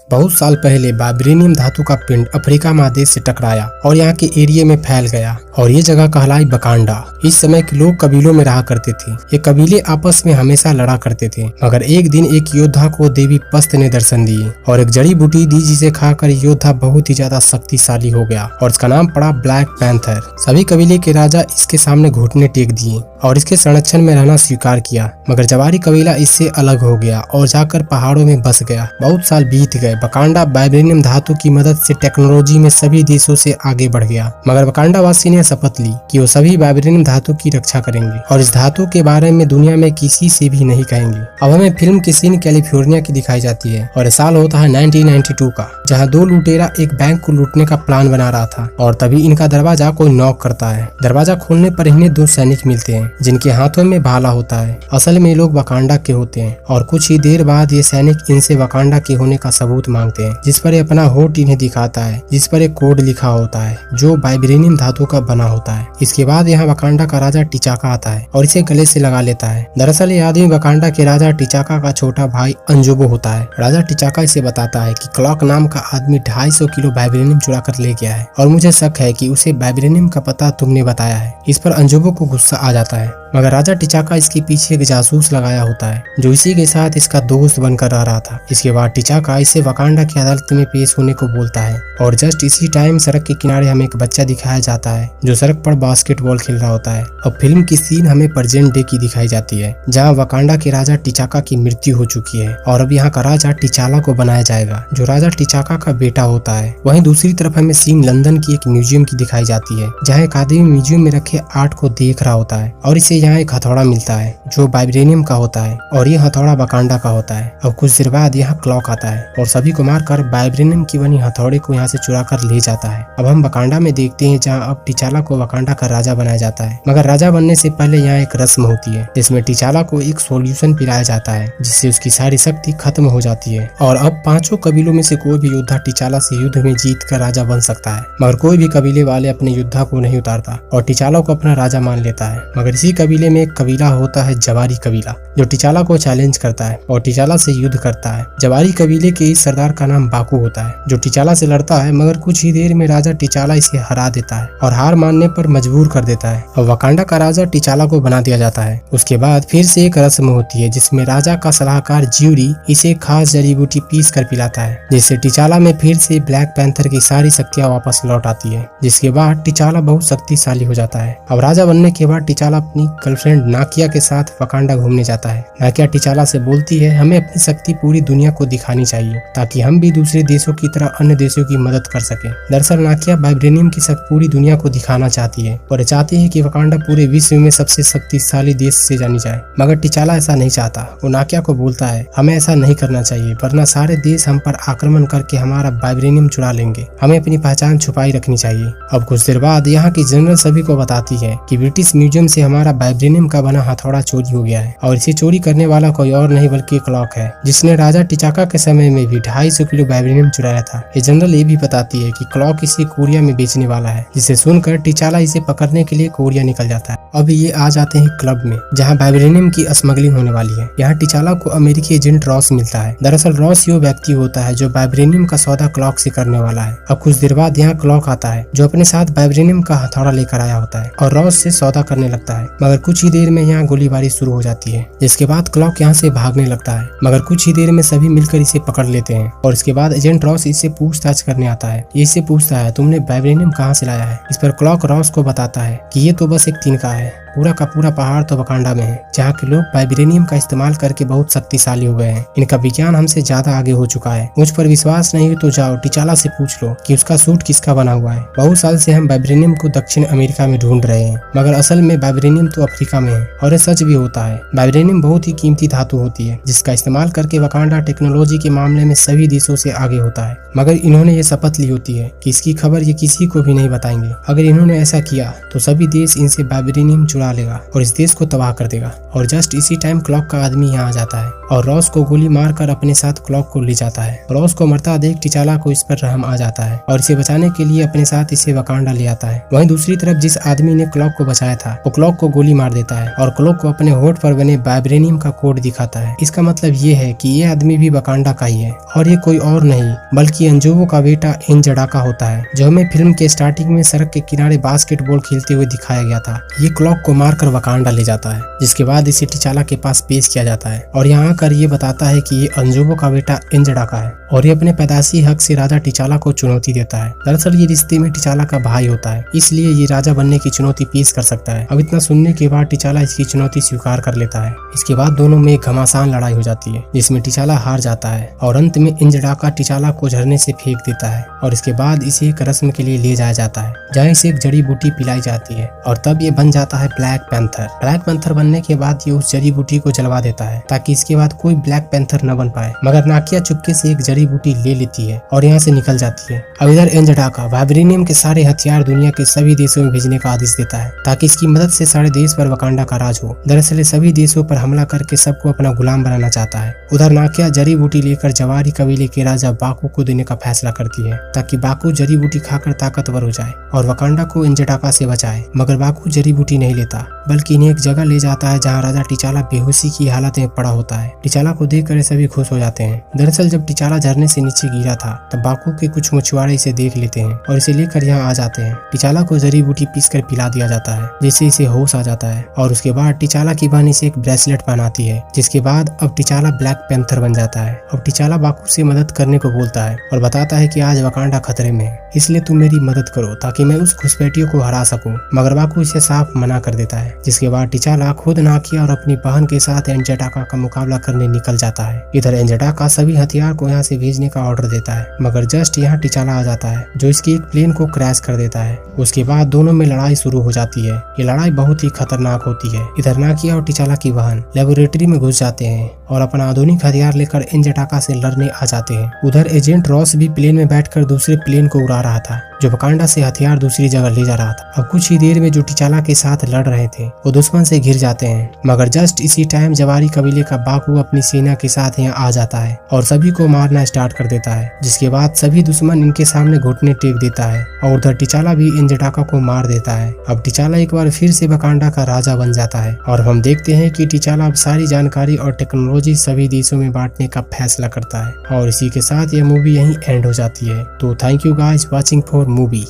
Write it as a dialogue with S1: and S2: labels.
S1: बहुत साल पहले वाइब्रेनियम धातु का पिंड अफ्रीका महादेश से टकराया और यहाँ के एरिया में फैल गया और ये जगह कहलाई वकांडा। इस समय के लोग कबीलों में रहा करते थे। ये कबीले आपस में हमेशा लड़ा करते थे, मगर एक दिन एक योद्धा को देवी पस्त ने दर्शन दिए और एक जड़ी बूटी दी, जिसे खाकर योद्धा बहुत ही ज्यादा शक्तिशाली हो गया और इसका नाम पड़ा ब्लैक पैंथर। सभी कबीले के राजा इसके सामने घुटने टेक दिए और इसके संरक्षण में रहना स्वीकार किया, मगर जवारी कबीला इससे अलग हो गया और जाकर पहाड़ों में बस गया। बहुत साल बीत गए। वकांडा वाइब्रेनियम धातु की मदद से टेक्नोलॉजी में सभी देशों से आगे बढ़ गया, मगर वकांडा वासी ने शपथ ली कि वो सभी वाइब्रेनियम धातु की रक्षा करेंगे और इस धातु के बारे में दुनिया में किसी से भी नहीं कहेंगे। अब हमें फिल्म की सीन कैलिफोर्निया की दिखाई जाती है और साल होता है 1992 का, जहाँ दो लुटेरा एक बैंक को लूटने का प्लान बना रहा था और तभी इनका दरवाजा कोई नॉक करता है। दरवाजा खोलने पर इन्हें दो सैनिक मिलते हैं जिनके हाथों में भाला होता है। असल में ये लोग वकांडा के होते हैं और कुछ ही देर बाद ये सैनिक इनसे वकांडा के होने का सबूत मांगते हैं, जिस पर ये अपना होठ इन्हें दिखाता है, जिस पर एक कोड लिखा होता है जो वाइब्रेनियम धातु का बना होता है। इसके बाद यहाँ वकांडा का राजा टिचाका आता है और इसे गले से लगा लेता है। दरअसल ये आदमी वकांडा के राजा टिचाका का छोटा भाई अंजोबो होता है। राजा टिचाका इसे बताता है कि क्लॉक नाम का आदमी 250 किलो वाइब्रेनियम चुरा कर ले गया है और मुझे शक है कि उसे वाइब्रेनियम का पता तुमने बताया है। इस पर अंजोबो को गुस्सा आ जाता है, मगर राजा टिचाका इसके पीछे एक जासूस लगाया होता है जो इसी के साथ इसका दोस्त बनकर रह रहा था। इसके बाद टिचाका इसे वकांडा की अदालत में पेश होने को बोलता है और जस्ट इसी टाइम सड़क के किनारे हमें एक बच्चा दिखाया जाता है जो सड़क पर बास्केटबॉल खेल रहा होता है। और फिल्म की सीन हमें प्रेजेंट डे की दिखाई जाती है, जहाँ वकांडा के राजा टिचाका की मृत्यु हो चुकी है और अब यहाँ का राजा टिचाला को बनाया जाएगा जो राजा टिचाका का बेटा होता है। वहीं दूसरी तरफ हमें सीन लंदन की एक म्यूजियम की दिखाई जाती है, जहाँ एक आदमी म्यूजियम में रखे आर्ट को देख रहा होता है और इसे यहाँ एक हथौड़ा मिलता है जो वाइब्रेनियम का होता है और ये हथौड़ा वकांडा का होता है। अब कुछ देर बाद यहाँ क्लॉक आता है और सभी को मारकर वाइब्रेनियम की बनी हथौड़े को यहाँ से चुरा कर ले जाता है। अब हम वकांडा में देखते हैं जहाँ अब टिचाला को वकांडा का राजा बनाया जाता है, मगर राजा बनने से पहले यहाँ एक रस्म होती है जिसमें टिचाला को एक सॉल्यूशन पिलाया जाता है जिससे उसकी सारी शक्ति खत्म हो जाती है और अब पांचों कबीलों में से कोई भी योद्धा टिचाला से युद्ध में जीत कर राजा बन सकता है। मगर कोई भी कबीले वाले अपने योद्धा को नहीं उतारता और टिचाला को अपना राजा मान लेता है। मगर इसी कबीले में एक कबीला होता है जवारी कबीला, जो टिचाला को चैलेंज करता है और टिचाला से युद्ध करता है। जवारी कबीले के इस सरदार का नाम बाकू होता है जो टिचाला से लड़ता है, मगर कुछ ही देर में राजा टिचाला इसे हरा देता है और हार मानने पर मजबूर कर देता है और वकांडा का राजा टिचाला को बना दिया जाता है। उसके बाद फिर से एक रस्म होती है जिसमें राजा का सलाहकार ज्यूरी इसे खास जड़ी बूटी पीस कर पिलाता है, जिससे टिचाला में फिर से ब्लैक पैंथर की सारी शक्तियां वापस लौट आती है। जिसके बाद टिचाला बहुत शक्तिशाली हो जाता है। अब राजा बनने के बाद टिचाला अपनी गर्लफ्रेंड नाकिया के साथ वकांडा घूमने जाता है। नाकिया टिचाला से बोलती है हमें अपनी शक्ति पूरी दुनिया को दिखानी चाहिए ताकि हम भी दूसरे देशों की तरह अन्य देशों की मदद कर सके। दरअसल नाकिया वाइब्रेनियम की शक्ति पूरी दुनिया को दिखाना चाहती है और चाहती है कि वकांडा पूरे विश्व में सबसे शक्तिशाली देश से जानी जाए, मगर टिचाला ऐसा नहीं चाहता। वो नाकिया को बोलता है हमें ऐसा नहीं करना चाहिए वरना सारे देश हम पर आक्रमण करके हमारा वाइब्रेनियम चुरा लेंगे। हमें अपनी पहचान छुपाई रखनी चाहिए। अब कुछ देर बाद यहाँ की जनरल सभी को बताती है कि ब्रिटिश म्यूजियम से हमारा वाइब्रेनियम का बना हथौड़ा चोरी हो गया है और इसे चोरी करने वाला कोई और नहीं बल्कि क्लॉक है, जिसने राजा टिचाका के समय में भी 250 किलो वाइब्रेनियम चुराया था। ये जनरल ये भी बताती है कि क्लॉक इसे कोरिया में बेचने वाला है, जिसे सुनकर टिचाला इसे पकड़ने के लिए कोरिया निकल जाता है। अब ये आ जाते हैं क्लब में जहाँ वाइब्रेनियम की स्मगलिंग होने वाली है। यहाँ टिचाला को अमेरिकी एजेंट रॉस मिलता है। दरअसल रॉस वो व्यक्ति होता है जो वाइब्रेनियम का सौदा क्लॉक से करने वाला है। अब कुछ देर बाद यहाँ क्लॉक आता है जो अपने साथ वाइब्रेनियम का हथौड़ा लेकर आया होता है और रॉस से सौदा करने लगता है, मगर कुछ ही देर में यहाँ गोलीबारी शुरू हो जाती है। जिसके बाद क्लॉक यहाँ से भागने लगता है, मगर कुछ ही देर में सभी मिलकर इसे पकड़ लेते हैं और इसके बाद एजेंट रॉस इससे पूछताछ करने आता है। ये इससे पूछता है तुमने वाइब्रेनियम कहाँ से लाया है। इस पर क्लॉक रॉस को बताता है कि ये तो बस एक तिनका है, पूरा का पूरा पहाड़ तो वकांडा में है जहाँ के लोग वाइब्रेनियम का इस्तेमाल करके बहुत शक्तिशाली हो गए हैं। इनका विज्ञान हमसे ज्यादा आगे हो चुका है। मुझ पर विश्वास नहीं हो तो जाओ टिचाला से पूछ लो कि उसका सूट किसका बना हुआ है। बहुत साल से हम वाइब्रेनियम को दक्षिण अमेरिका में ढूंढ रहे हैं, मगर असल में वाइब्रेनियम तो अफ्रीका में है और ये सच भी होता है। वाइब्रेनियम बहुत ही कीमती धातु होती है जिसका इस्तेमाल करके वकांडा टेक्नोलॉजी के मामले में सभी देशों से आगे होता है, मगर इन्होंने ये शपथ ली होती है कि इसकी खबर ये किसी को भी नहीं बताएंगे। अगर इन्होंने ऐसा किया तो सभी देश इनसे वाइब्रेनियम चुरा उड़ा लेगा और इस देश को तबाह कर देगा। और जस्ट इसी टाइम क्लॉक का आदमी यहाँ आ जाता है और रॉस को गोली मारकर अपने साथ क्लॉक को ले जाता है। रॉस को मरता देख टिचाला को इस पर रहम आ जाता है और इसे बचाने के लिए अपने साथ इसे वकांडा ले आता है। वहीं दूसरी तरफ जिस आदमी ने क्लॉक को बचाया था वो क्लॉक को गोली मार देता है और क्लॉक को अपने होठ पर बने वाइब्रेनियम का कोड दिखाता है। इसका मतलब ये है कि ये आदमी भी वकांडा का ही है और ये कोई और नहीं बल्कि अंजुबो का बेटा एंजडाका होता है, जो हमें फिल्म के स्टार्टिंग में सड़क के किनारे बास्केटबॉल खेलते हुए दिखाया गया था। ये क्लॉक को मारकर वकांडा ले जाता है, जिसके बाद इसे टिचाला के पास पेश किया जाता है और यहाँ आकर ये बताता है कि ये अंजुबो का बेटा एंजडाका है और ये अपने पैदाशी हक से राजा टिचाला को चुनौती देता है। दरअसल ये रिश्ते में टिचाला का भाई होता है, इसलिए ये राजा बनने की चुनौती पेश कर सकता है। अब इतना सुनने के बाद टिचाला इसकी चुनौती स्वीकार कर लेता है। इसके बाद दोनों में एक घमासान लड़ाई हो जाती है जिसमें टिचाला हार जाता है और अंत में एंजडाका टिचाला को झरने से फेंक देता है और इसके बाद इसे एक रस्म के लिए ले जाया जाता है जहाँ इसे एक जड़ी बूटी पिलाई जाती है और तब ये बन जाता है ब्लैक पैंथर। ब्लैक पैंथर बनने के बाद ये उस जड़ी बूटी को जलवा देता है ताकि इसके बाद कोई ब्लैक पैंथर न बन पाए, मगर नाकिया चुपके से एक जड़ी बूटी ले लेती है और यहाँ से निकल जाती है। अब इधर एंजडाका वाइब्रेनियम के सारे हथियार दुनिया के सभी देशों में भेजने का आदेश देता है ताकि इसकी मदद से सारे देश पर वकांडा का राज हो। दरअसल सभी देशों पर हमला करके सबको अपना गुलाम बनाना चाहता है। उधर नाकिया जड़ी बूटी लेकर जवारी कबीले के राजा बाकू को देने का फैसला करती है ताकि बाकू जड़ी बूटी खाकर ताकतवर हो जाए और वकांडा को एंजडाका से बचाए, मगर बाकू जड़ी बूटी नहीं लेता बल्कि इन्हें एक जगह ले जाता है जहाँ राजा टिचाला बेहोशी की हालत में पड़ा होता है। टिचाला को देखकर सभी खुश हो जाते हैं। दरअसल जब टिचाला झरने से नीचे गिरा था तब बाकू के कुछ मछुआरे इसे देख लेते हैं और इसे लेकर यहाँ आ जाते हैं। टिचाला को जड़ी बूटी पीसकर पिला दिया जाता है जिससे इसे होश आ जाता है और उसके बाद टिचाला की बहन इसे एक ब्रेसलेट पहनाती है, जिसके बाद अब टिचाला ब्लैक पैंथर बन जाता है। अब टिचाला बाकू से मदद करने को बोलता है और बताता है कि आज वकांडा खतरे में है, इसलिए तुम मेरी मदद करो ताकि मैं उस घुसपैठियों को हरा सकूं। मगर बाकू इसे साफ मना कर देता है, जिसके बाद टिचाला खुद नाकिया और अपनी बहन के साथ एंजडाका का मुकाबला करने निकल जाता है। इधर एंजडाका सभी हथियार को यहाँ से भेजने का ऑर्डर देता है, मगर जस्ट यहाँ टिचाला आ जाता है जो इसकी एक प्लेन को क्रैश कर देता है। उसके बाद दोनों में लड़ाई शुरू हो जाती है। ये लड़ाई बहुत ही खतरनाक होती है। इधर नाकिया और टिचाला की बहन लेबोरेटरी में घुस जाते हैं और अपना आधुनिक हथियार लेकर एंजडाका से लड़ने आ जाते हैं। उधर एजेंट रॉस भी प्लेन में बैठकर दूसरे प्लेन को उड़ा रहा था जो वकांडा से हथियार दूसरी जगह ले जा रहा था। अब कुछ ही देर में जो टिचाला के साथ लड़ रहे थे वो दुश्मन से घिर जाते हैं, मगर जस्ट इसी टाइम जवारी कबीले का बाकू अपनी सेना के साथ यहाँ आ जाता है और सभी को मारना स्टार्ट कर देता है, जिसके बाद सभी दुश्मन इनके सामने घुटने टेक देता है और उधर टिचाला भी एंजडाका को मार देता है। अब टिचाला एक बार फिर से वकांडा का राजा बन जाता है और हम देखते हैं कि टिचाला अब सारी जानकारी और टेक्नोलॉजी सभी देशों में बांटने का फैसला करता है और इसी के साथ यह मूवी यहीं एंड हो जाती है। तो thank you guys watching for movie.